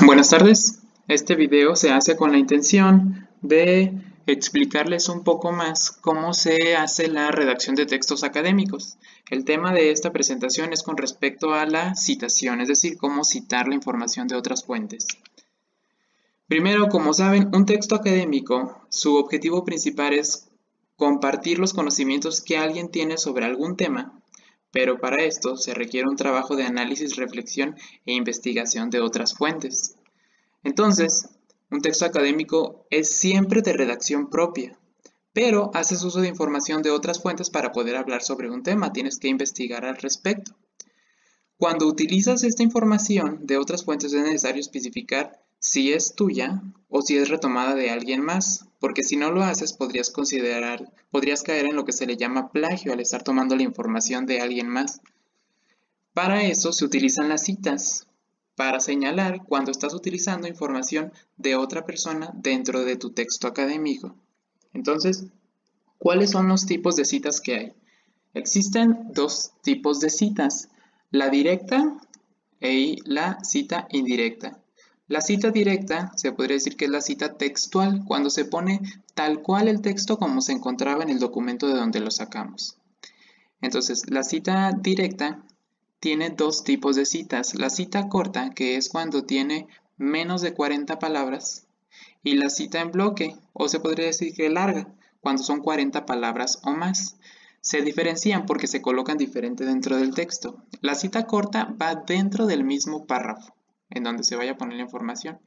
Buenas tardes. Este video se hace con la intención de explicarles un poco más cómo se hace la redacción de textos académicos. El tema de esta presentación es con respecto a la citación, es decir, cómo citar la información de otras fuentes. Primero, como saben, un texto académico, su objetivo principal es compartir los conocimientos que alguien tiene sobre algún tema, pero para esto se requiere un trabajo de análisis, reflexión e investigación de otras fuentes. Entonces, un texto académico es siempre de redacción propia, pero haces uso de información de otras fuentes para poder hablar sobre un tema, tienes que investigar al respecto. Cuando utilizas esta información de otras fuentes es necesario especificar si es tuya o si es retomada de alguien más, porque si no lo haces podrías caer en lo que se le llama plagio al estar tomando la información de alguien más. Para eso se utilizan las citas, para señalar cuando estás utilizando información de otra persona dentro de tu texto académico. Entonces, ¿cuáles son los tipos de citas que hay? Existen dos tipos de citas, la directa y la cita indirecta. La cita directa se podría decir que es la cita textual, cuando se pone tal cual el texto como se encontraba en el documento de donde lo sacamos. Entonces, la cita directa tiene dos tipos de citas. La cita corta, que es cuando tiene menos de 40 palabras, y la cita en bloque, o se podría decir que larga, cuando son 40 palabras o más. Se diferencian porque se colocan diferente dentro del texto. La cita corta va dentro del mismo párrafo, en donde se vaya a poner la información.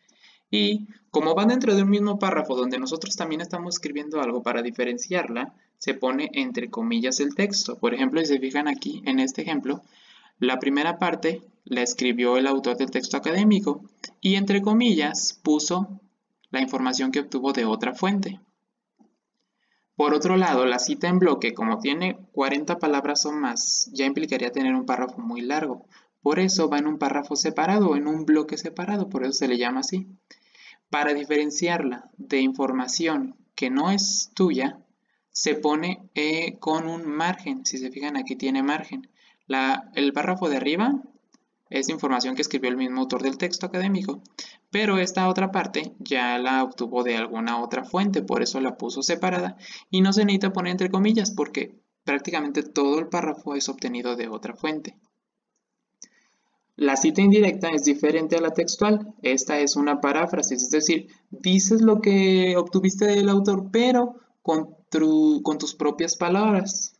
Y como va dentro de un mismo párrafo donde nosotros también estamos escribiendo algo para diferenciarla, se pone entre comillas el texto. Por ejemplo, si se fijan aquí en este ejemplo, la primera parte la escribió el autor del texto académico y entre comillas puso la información que obtuvo de otra fuente. Por otro lado, la cita en bloque, como tiene 40 palabras o más, ya implicaría tener un párrafo muy largo. Por eso va en un párrafo separado o en un bloque separado, por eso se le llama así. Para diferenciarla de información que no es tuya, se pone con un margen. Si se fijan, aquí tiene margen. El párrafo de arriba es información que escribió el mismo autor del texto académico, pero esta otra parte ya la obtuvo de alguna otra fuente, por eso la puso separada y no se necesita poner entre comillas porque prácticamente todo el párrafo es obtenido de otra fuente. La cita indirecta es diferente a la textual. Esta es una paráfrasis, es decir, dices lo que obtuviste del autor, pero con tus propias palabras.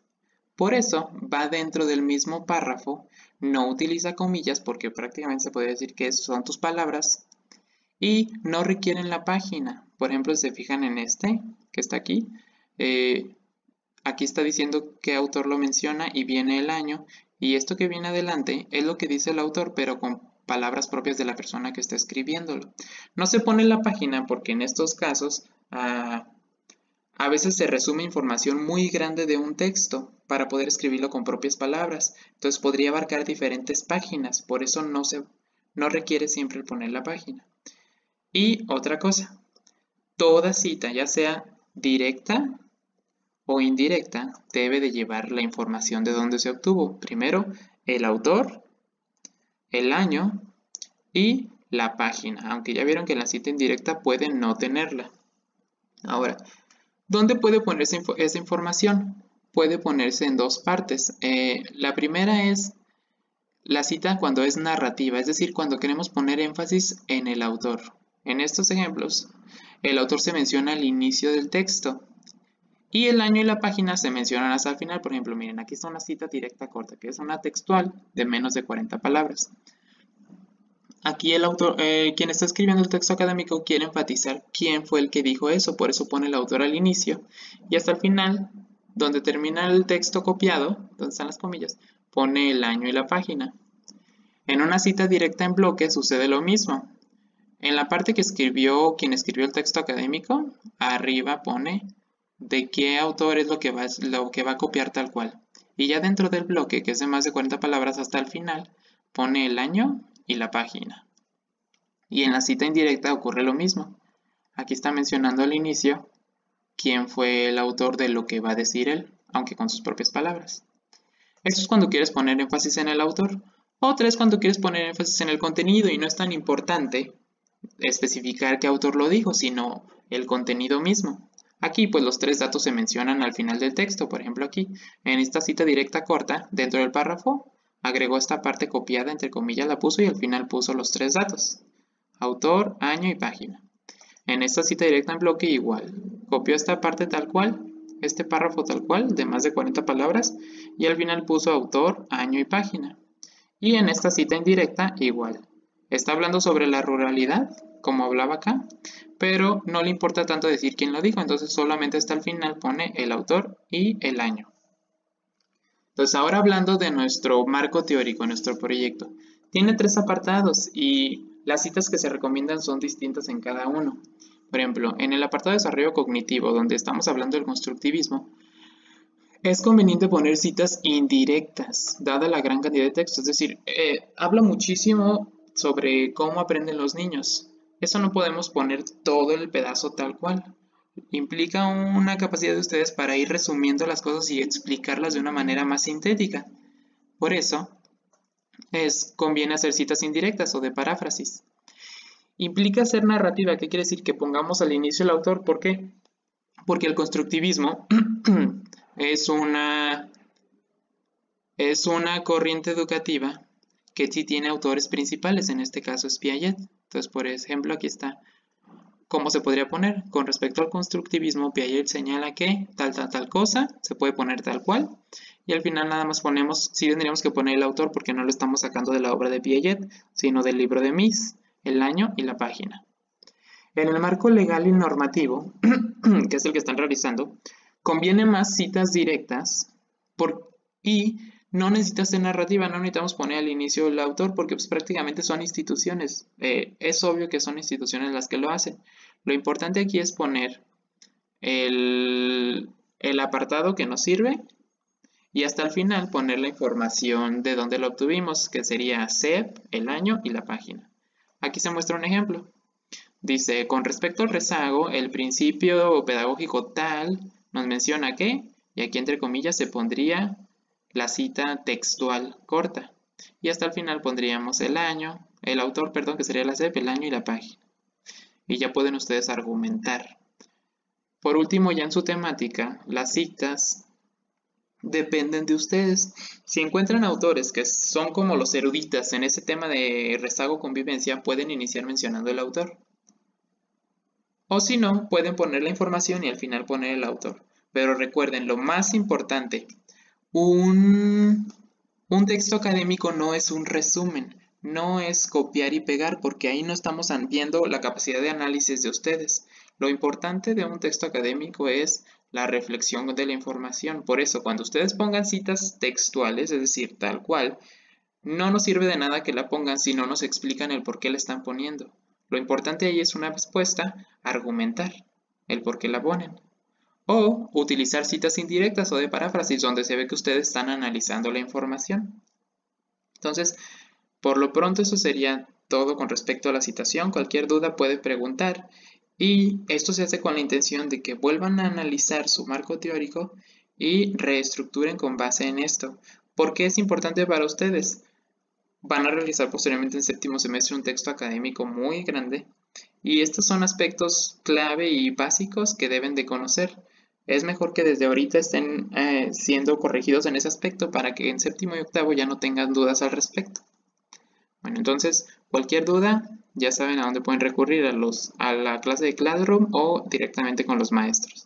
Por eso va dentro del mismo párrafo, no utiliza comillas porque prácticamente se puede decir que son tus palabras y no requieren la página. Por ejemplo, si se fijan en este que está aquí, aquí está diciendo qué autor lo menciona y viene el año, y esto que viene adelante es lo que dice el autor, pero con palabras propias de la persona que está escribiéndolo. No se pone la página porque en estos casos a veces se resume información muy grande de un texto para poder escribirlo con propias palabras. Entonces podría abarcar diferentes páginas, por eso no requiere siempre el poner la página. Y otra cosa, toda cita, ya sea directa o indirecta, debe de llevar la información de dónde se obtuvo. Primero, el autor, el año y la página, aunque ya vieron que la cita indirecta puede no tenerla. Ahora, ¿dónde puede ponerse esa información? Puede ponerse en dos partes. La primera es la cita cuando es narrativa, es decir, cuando queremos poner énfasis en el autor. En estos ejemplos, el autor se menciona al inicio del texto y el año y la página se mencionan hasta el final. Por ejemplo, miren, aquí está una cita directa corta, que es una textual de menos de 40 palabras. Aquí el autor, quien está escribiendo el texto académico quiere enfatizar quién fue el que dijo eso, por eso pone el autor al inicio y hasta el final, donde termina el texto copiado, donde están las comillas, pone el año y la página. En una cita directa en bloque sucede lo mismo. En la parte que escribió quien escribió el texto académico, arriba pone de qué autor es lo que va a copiar tal cual. Y ya dentro del bloque, que es de más de 40 palabras hasta el final, pone el año y la página. Y en la cita indirecta ocurre lo mismo. Aquí está mencionando al inicio quién fue el autor de lo que va a decir él, aunque con sus propias palabras. Esto es cuando quieres poner énfasis en el autor. Otra es cuando quieres poner énfasis en el contenido y no es tan importante especificar qué autor lo dijo, sino el contenido mismo. Aquí pues los 3 datos se mencionan al final del texto. Por ejemplo aquí, en esta cita directa corta, dentro del párrafo, agregó esta parte copiada, entre comillas la puso y al final puso los 3 datos: autor, año y página. En esta cita directa en bloque igual, copió esta parte tal cual, este párrafo tal cual, de más de 40 palabras, y al final puso autor, año y página. Y en esta cita indirecta igual, está hablando sobre la ruralidad, como hablaba acá, pero no le importa tanto decir quién lo dijo, entonces solamente hasta el final pone el autor y el año. Entonces ahora hablando de nuestro marco teórico, nuestro proyecto, tiene 3 apartados y las citas que se recomiendan son distintas en cada uno. Por ejemplo, en el apartado de desarrollo cognitivo, donde estamos hablando del constructivismo, es conveniente poner citas indirectas, dada la gran cantidad de texto. Es decir, habla muchísimo sobre cómo aprenden los niños. Eso no podemos poner todo el pedazo tal cual. Implica una capacidad de ustedes para ir resumiendo las cosas y explicarlas de una manera más sintética. Por eso, conviene hacer citas indirectas o de paráfrasis. Implica hacer narrativa. ¿Qué quiere decir? Que pongamos al inicio el autor. ¿Por qué? Porque el constructivismo es una corriente educativa que sí tiene autores principales, en este caso es Piaget. Entonces, por ejemplo, aquí está. ¿Cómo se podría poner? Con respecto al constructivismo, Piaget señala que tal cosa se puede poner tal cual. Y al final nada más ponemos, sí tendríamos que poner el autor porque no lo estamos sacando de la obra de Piaget, sino del libro de Mies, el año y la página. En el marco legal y normativo, que es el que están realizando, conviene más citas directas y no necesita ser narrativa, no necesitamos poner al inicio el autor porque pues, prácticamente son instituciones. Es obvio que son instituciones las que lo hacen. Lo importante aquí es poner el apartado que nos sirve y hasta el final poner la información de dónde lo obtuvimos, que sería CEP, el año y la página. Aquí se muestra un ejemplo. Dice, con respecto al rezago, el principio pedagógico tal nos menciona que, y aquí entre comillas se pondría la cita textual corta. Y hasta el final pondríamos el año, el autor, perdón, que sería la CEP, el año y la página. Y ya pueden ustedes argumentar. Por último, ya en su temática, las citas dependen de ustedes. Si encuentran autores que son como los eruditas en ese tema de rezago convivencia, pueden iniciar mencionando el autor. O si no, pueden poner la información y al final poner el autor. Pero recuerden, lo más importante, un texto académico no es un resumen, no es copiar y pegar, porque ahí no estamos viendo la capacidad de análisis de ustedes. Lo importante de un texto académico es la reflexión de la información. Por eso, cuando ustedes pongan citas textuales, es decir, tal cual, no nos sirve de nada que la pongan si no nos explican el por qué la están poniendo. Lo importante ahí es una respuesta, argumentar el por qué la ponen. O utilizar citas indirectas o de paráfrasis donde se ve que ustedes están analizando la información. Entonces, por lo pronto eso sería todo con respecto a la citación. Cualquier duda puede preguntar. Y esto se hace con la intención de que vuelvan a analizar su marco teórico y reestructuren con base en esto. ¿Por qué es importante para ustedes? Van a realizar posteriormente en séptimo semestre un texto académico muy grande y estos son aspectos clave y básicos que deben de conocer. Es mejor que desde ahorita estén siendo corregidos en ese aspecto para que en séptimo y octavo ya no tengan dudas al respecto. Bueno, entonces cualquier duda ya saben a dónde pueden recurrir, a la clase de Classroom o directamente con los maestros.